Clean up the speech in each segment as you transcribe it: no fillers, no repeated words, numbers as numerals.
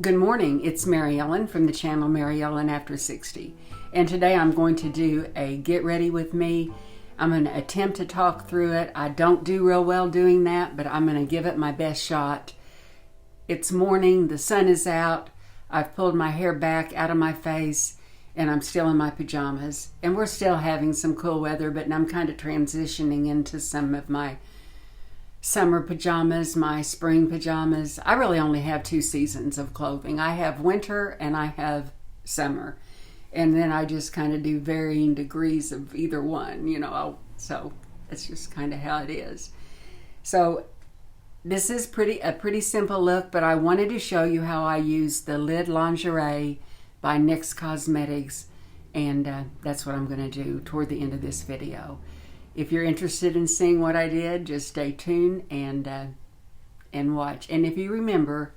Good morning, it's MaryEllen from the channel MaryEllen After 60. And today I'm going to do a get ready with me. I'm going to attempt to talk through it. I don't do real well doing that, but I'm going to give it my best shot. It's morning, the sun is out, I've pulled my hair back out of my face, and I'm still in my pajamas. And we're still having some cool weather, but I'm kind of transitioning into some of my summer pajamas, my spring pajamas. I really only have two seasons of clothing. I have winter and I have summer. And then I just kind of do varying degrees of either one, so it's just kind of how it is. So this is a pretty simple look, but I wanted to show you how I use the Lid Lingerie by NYX Cosmetics, and that's what I'm going to do toward the end of this video. If you're interested in seeing what I did, just stay tuned and watch. And if you remember,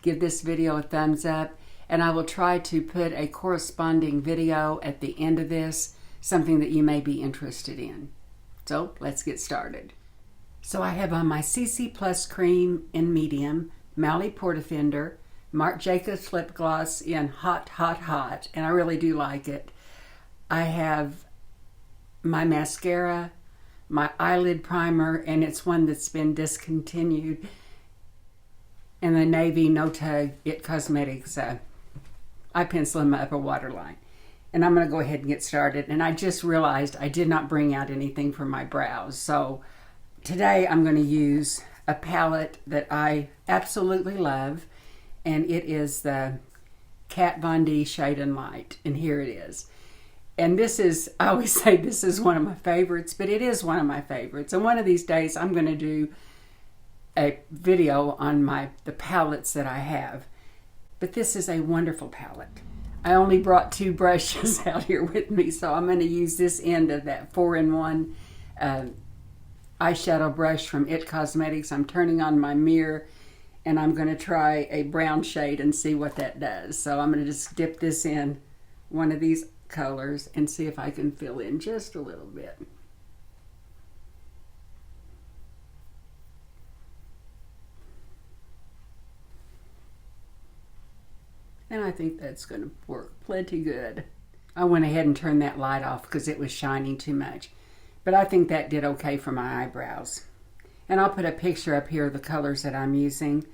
give this video a thumbs up, and I will try to put a corresponding video at the end of this, something that you may be interested in. So let's get started. So I have on my CC Plus cream in medium, Mally Portofender, Marc Jacobs lip gloss in hot, hot, hot, and I really do like it. I have my mascara, my eyelid primer, and it's one that's been discontinued, and the navy No Tug It Cosmetics eye pencil in my upper waterline. And I'm going to go ahead and get started. And I just realized I did not bring out anything for my brows, so today I'm going to use a palette that I absolutely love, and it is the Kat Von D Shade and Light, and here it is. And this is, I always say this is one of my favorites, but it is one of my favorites. And one of these days I'm going to do a video on the palettes that I have. But this is a wonderful palette. I only brought two brushes out here with me, so I'm going to use this end of that 4-in-1 eyeshadow brush from It Cosmetics. I'm turning on my mirror, and I'm going to try a brown shade and see what that does. So I'm going to just dip this in one of these colors and see if I can fill in just a little bit. And I think that's going to work plenty good. I went ahead and turned that light off because it was shining too much, but I think that did okay for my eyebrows. And I'll put a picture up here of the colors that I'm using,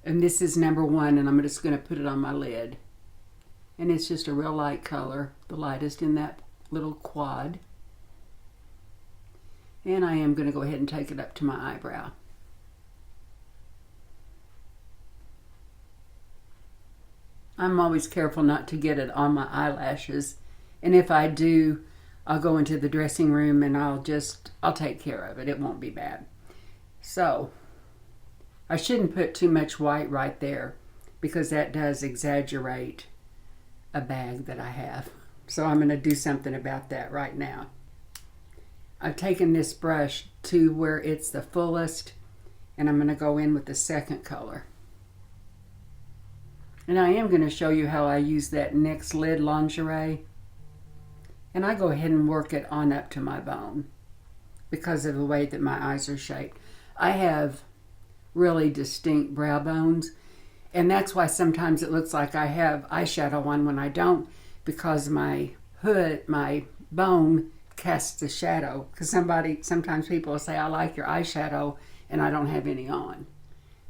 and this is number 1, and I'm just going to put it on my lid. And it's just a real light color, the lightest in that little quad. And I am going to go ahead and take it up to my eyebrow. I'm always careful not to get it on my eyelashes. And if I do, I'll go into the dressing room and I'll take care of it. It won't be bad. So, I shouldn't put too much white right there because that does exaggerate a bag that I have. So I'm going to do something about that right now. I've taken this brush to where it's the fullest, and I'm going to go in with the second color. And I am going to show you how I use that Nyx Lid Lingerie. And I go ahead and work it on up to my bone because of the way that my eyes are shaped. I have really distinct brow bones, and that's why sometimes it looks like I have eyeshadow on when I don't, because my bone casts the shadow. Because sometimes people will say, I like your eyeshadow, and I don't have any on.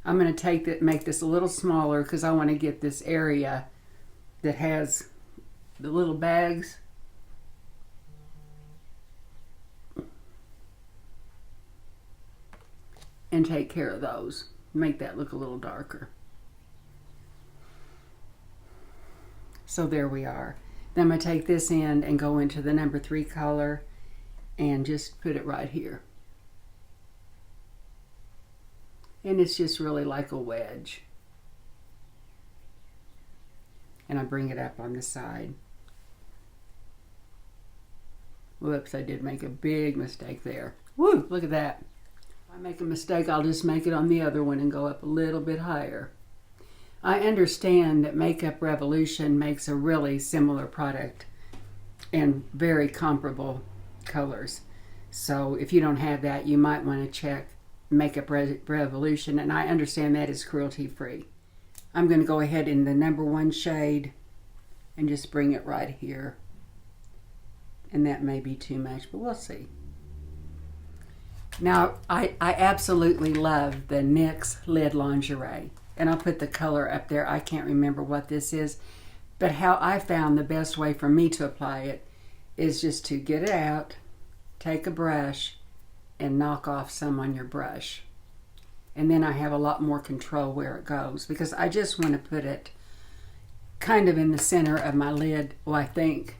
I'm going to make this a little smaller because I want to get this area that has the little bags. And take care of those. Make that look a little darker. So there we are. Then I'm going to take this end and go into the number 3 color and just put it right here. And it's just really like a wedge. And I bring it up on the side. Whoops, I did make a big mistake there. Woo, look at that. If I make a mistake, I'll just make it on the other one and go up a little bit higher. I understand that Makeup Revolution makes a really similar product and very comparable colors. So if you don't have that, you might want to check Makeup Revolution, and I understand that is cruelty-free. I'm going to go ahead in the #1 shade and just bring it right here. And that may be too much, but we'll see. Now, I absolutely love the Nyx Lid Lingerie. And I'll put the color up there. I can't remember what this is. But how I found the best way for me to apply it is just to get it out, take a brush, and knock off some on your brush. And then I have a lot more control where it goes, because I just want to put it kind of in the center of my lid, well, I think.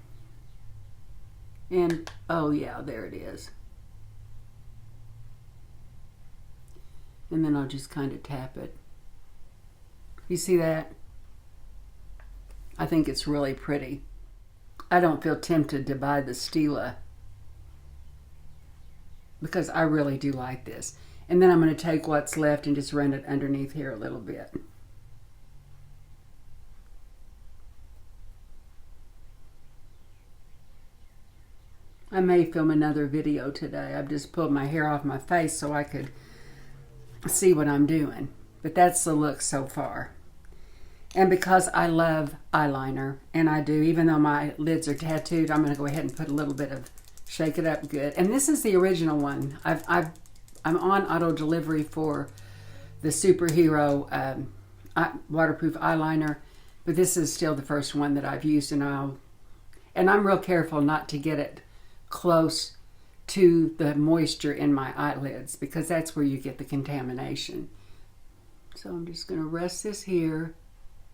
And, oh yeah, there it is. And then I'll just kind of tap it. You see that? I think it's really pretty. I don't feel tempted to buy the Stila because I really do like this. And then I'm going to take what's left and just run it underneath here a little bit. I may film another video today. I've just pulled my hair off my face so I could see what I'm doing. But that's the look so far. And because I love eyeliner, and I do, even though my lids are tattooed, I'm going to go ahead and put a little bit of Shake It Up Good. And this is the original one. I'm on auto delivery for the superhero waterproof eyeliner, but this is still the first one that I've used, and I'm real careful not to get it close to the moisture in my eyelids, because that's where you get the contamination. So I'm just going to rest this here.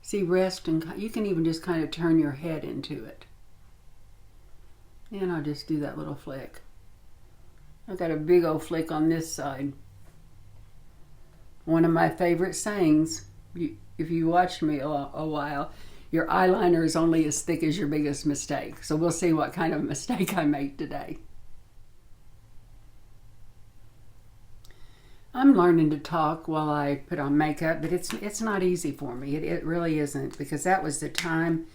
See, rest, and you can even just kind of turn your head into it. And I'll just do that little flick. I've got a big old flick on this side. One of my favorite sayings, if you watched me a while, your eyeliner is only as thick as your biggest mistake. So we'll see what kind of mistake I make today. I'm learning to talk while I put on makeup, but it's not easy for me. It really isn't, because that was the time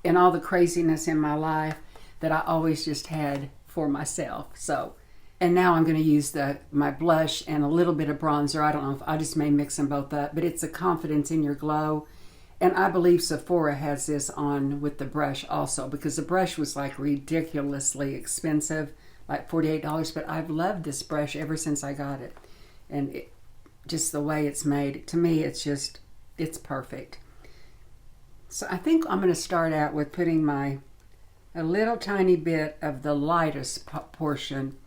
and all the craziness in my life that I always just had for myself. So, and now I'm going to use my blush and a little bit of bronzer. I don't know if I just may mix them both up, but it's a Confidence in Your Glow. And I believe Sephora has this on with the brush also, because the brush was like ridiculously expensive, like $48, but I've loved this brush ever since I got it. And just the way it's made, to me, it's perfect. So I think I'm going to start out with putting a little tiny bit of the lightest portion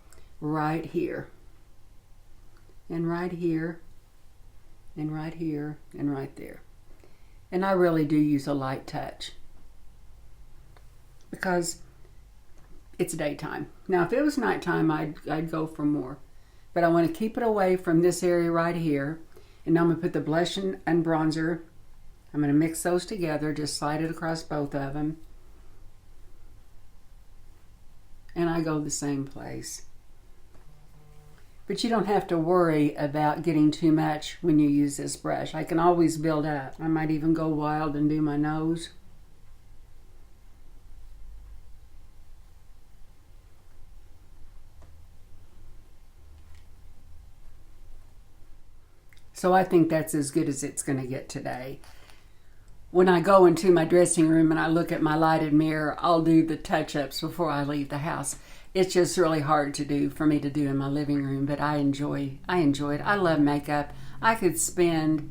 right here. And right here. And right here. And right there. And I really do use a light touch, because it's daytime. Now, if it was nighttime, I'd go for more. But I want to keep it away from this area right here. And now I'm going to put the blush and bronzer. I'm going to mix those together, just slide it across both of them. And I go the same place. But you don't have to worry about getting too much when you use this brush. I can always build up. I might even go wild and do my nose. So I think that's as good as it's going to get today. When I go into my dressing room and I look at my lighted mirror, I'll do the touch-ups before I leave the house. It's just really hard to do for me to do in my living room, but I enjoy it. I love makeup. I could spend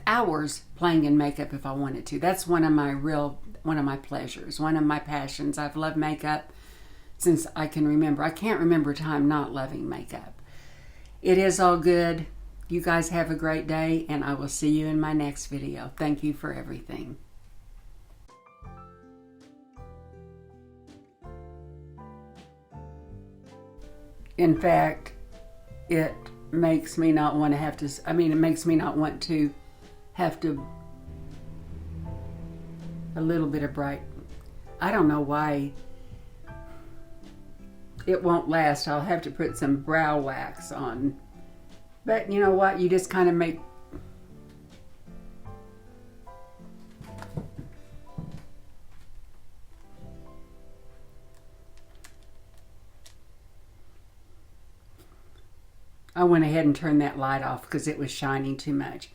hours playing in makeup if I wanted to. That's one of my pleasures, one of my passions. I've loved makeup since I can remember. I can't remember a time not loving makeup. It is all good. You guys have a great day, and I will see you in my next video. Thank you for everything. In fact, it makes me not want to have to, it makes me not want to have to, a little bit of bright. I don't know why it won't last. I'll have to put some brow wax on. But you know what? You just kind of make... I went ahead and turned that light off because it was shining too much.